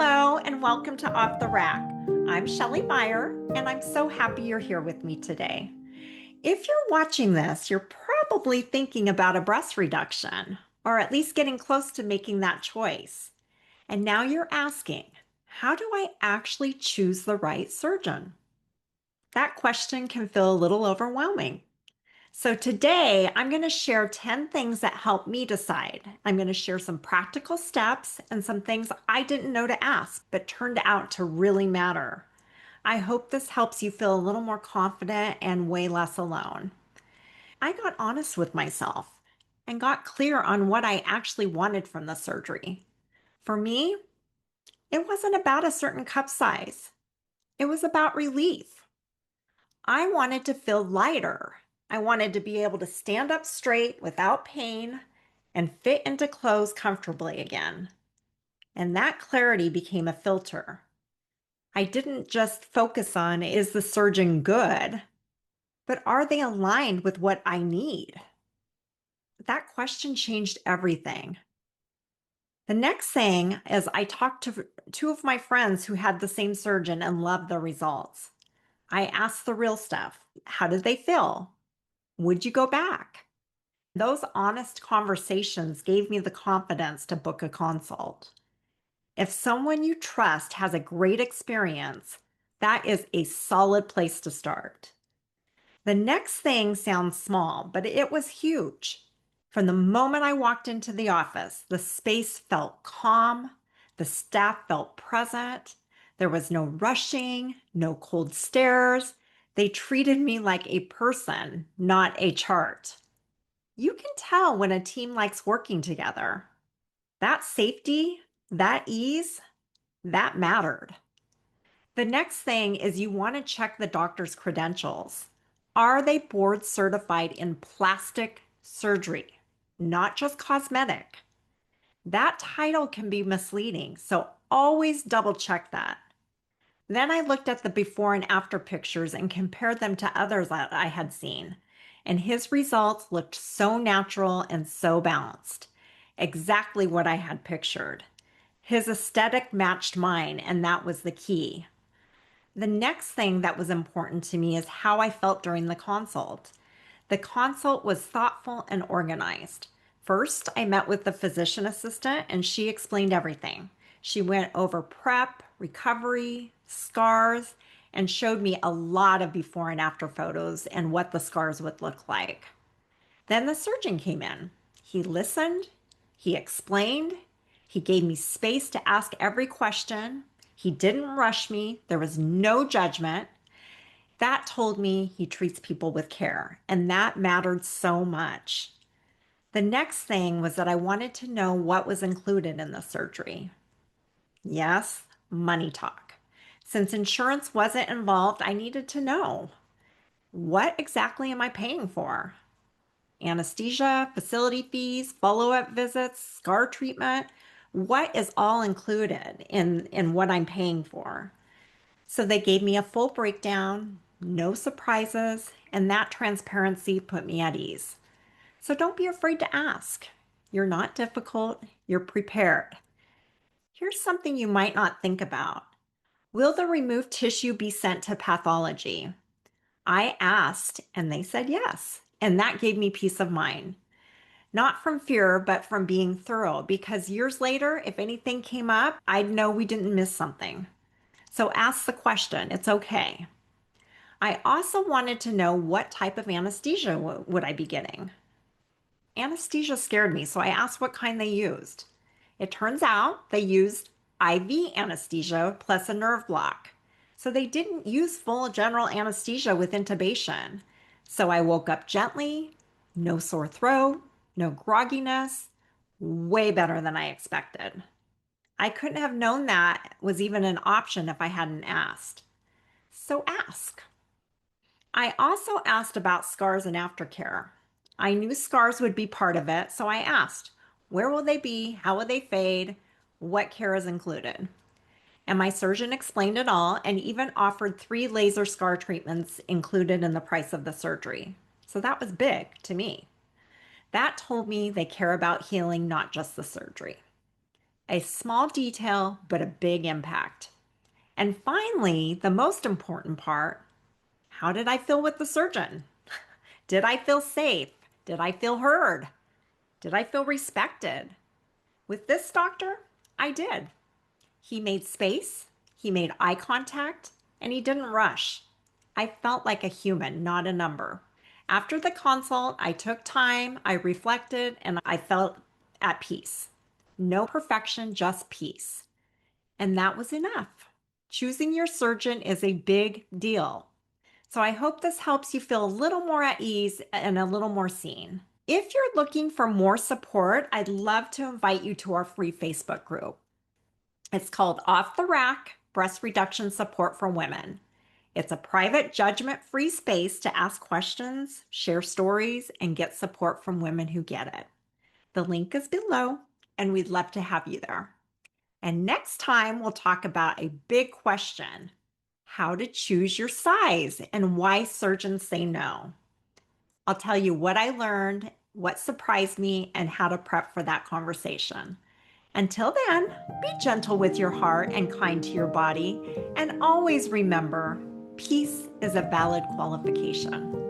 Hello, and welcome to Off the Rack. I'm Shelley Meyer, and I'm so happy you're here with me today. If you're watching this, you're probably thinking about a breast reduction, or at least getting close to making that choice. And now you're asking, how do I actually choose the right surgeon? That question can feel a little overwhelming. So today I'm going to share 10 things that help me decide. I'm going to share some practical steps and some things I didn't know to ask, but turned out to really matter. I hope this helps you feel a little more confident and way less alone. I got honest with myself and got clear on what I actually wanted from the surgery. For me, it wasn't about a certain cup size. It was about relief. I wanted to feel lighter. I wanted to be able to stand up straight without pain and fit into clothes comfortably again. And that clarity became a filter. I didn't just focus on, is the surgeon good, but are they aligned with what I need? That question changed everything. The next thing is I talked to two of my friends who had the same surgeon and loved the results. I asked the real stuff. How did they feel? Would you go back? Those honest conversations gave me the confidence to book a consult. If someone you trust has a great experience, that is a solid place to start. The next thing sounds small, but it was huge. From the moment I walked into the office, the space felt calm, the staff felt present, there was no rushing, no cold stares. They treated me like a person, not a chart. You can tell when a team likes working together. That safety, that ease, that mattered. The next thing is you want to check the doctor's credentials. Are they board certified in plastic surgery, not just cosmetic? That title can be misleading, so always double check that. Then I looked at the before and after pictures and compared them to others that I had seen, and his results looked so natural and so balanced. Exactly what I had pictured. His aesthetic matched mine, and that was the key. The next thing that was important to me is how I felt during the consult. The consult was thoughtful and organized. First, I met with the physician assistant and she explained everything. She went over prep, recovery, scars, and showed me a lot of before and after photos and what the scars would look like. Then the surgeon came in. He listened, he explained, he gave me space to ask every question. He didn't rush me, there was no judgment. That told me he treats people with care, and that mattered so much. The next thing was that I wanted to know what was included in the surgery. Yes, money talk. Since insurance wasn't involved, I needed to know, what exactly am I paying for? Anesthesia, facility fees, follow-up visits, scar treatment. What is all included in what I'm paying for? So they gave me a full breakdown, no surprises, and that transparency put me at ease. So don't be afraid to ask. You're not difficult, you're prepared. Here's something you might not think about. Will the removed tissue be sent to pathology? I asked and they said yes. And that gave me peace of mind. Not from fear, but from being thorough, because years later, if anything came up, I'd know we didn't miss something. So ask the question, it's okay. I also wanted to know what type of anesthesia would I be getting. Anesthesia scared me, so I asked what kind they used. It turns out they used IV anesthesia plus a nerve block. So they didn't use full general anesthesia with intubation. So I woke up gently, no sore throat, no grogginess, way better than I expected. I couldn't have known that was even an option if I hadn't asked. So ask. I also asked about scars and aftercare. I knew scars would be part of it, so I asked, where will they be? How will they fade? What care is included? And my surgeon explained it all and even offered 3 laser scar treatments included in the price of the surgery. So that was big to me. That told me they care about healing, not just the surgery. A small detail, but a big impact. And finally, the most important part, how did I feel with the surgeon? Did I feel safe? Did I feel heard? Did I feel respected? With this doctor, I did. He made space, he made eye contact, and he didn't rush. I felt like a human, not a number. After the consult, I took time, I reflected, and I felt at peace. No perfection, just peace. And that was enough. Choosing your surgeon is a big deal. So I hope this helps you feel a little more at ease and a little more seen. If you're looking for more support, I'd love to invite you to our free Facebook group. It's called Off the Rack Breast Reduction Support for Women. It's a private, judgment free space to ask questions, share stories, and get support from women who get it. The link is below, and we'd love to have you there. And next time, we'll talk about a big question: how to choose your size and why surgeons say no. I'll tell you what I learned, what surprised me, and how to prep for that conversation. Until then, be gentle with your heart and kind to your body, and always remember, peace is a valid qualification.